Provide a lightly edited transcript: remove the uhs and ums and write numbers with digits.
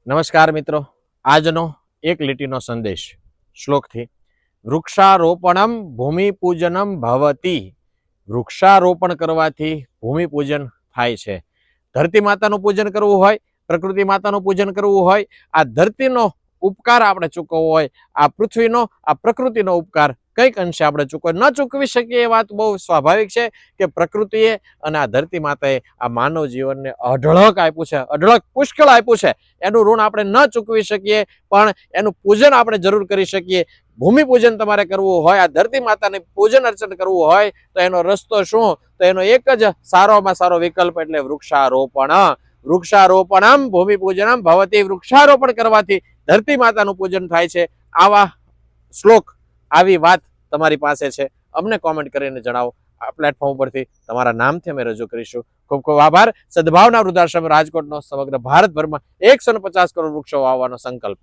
નમસ્કાર મિત્રો, આજનો એક લીટીનો સંદેશ શ્લોકથી. વૃક્ષારોપણમ ભૂમિપૂજનમ ભવતી. વૃક્ષારોપણ કરવાથી ભૂમિપૂજન થાય છે. ધરતી માતાનું પૂજન કરવું હોય, પ્રકૃતિ માતાનું પૂજન કરવું હોય, આ ધરતીનો ઉપકાર આપણે ચૂકવવો હોય, આ પૃથ્વીનો, આ પ્રકૃતિનો ઉપકાર કંઈક અંશે આપણે ન ચૂકવી શકીએ. એ વાત બહુ સ્વાભાવિક છે કે પ્રકૃતિએ અને આ ધરતી માતાએ આ માનવ જીવનને અઢળક આપ્યું છે, અઢળક પુષ્કળ આપ્યું છે. એનું ઋણ આપણે ન ચૂકવી શકીએ, પણ એનું પૂજન આપણે જરૂર કરી શકીએ. ભૂમિ પૂજન તમારે કરવું હોય, આ ધરતી માતાને પૂજન અર્ચન કરવું હોય, તો એનો રસ્તો શું? તો એનો એક જ સારોમાં સારો વિકલ્પ એટલે વૃક્ષારોપણ. વૃક્ષારોપણમ ભૂમિપૂજનમ ભવતી. વૃક્ષારોપણ કરવાથી ધરતી માતાનું પૂજન થાય છે. આવા શ્લોક, આવી વાત તમારી પાસે છે, અમને કોમેન્ટ કરીને જણાવો. આ પ્લેટફોર્મ પરથી તમારા નામથી અમે રજૂ કરીશું. ખૂબ ખૂબ આભાર. સદભાવના વૃદ્ધાશ્રમ રાજકોટનો સમગ્ર ભારતભરમાં 150 કરોડ વૃક્ષો વાવવાનો સંકલ્પ.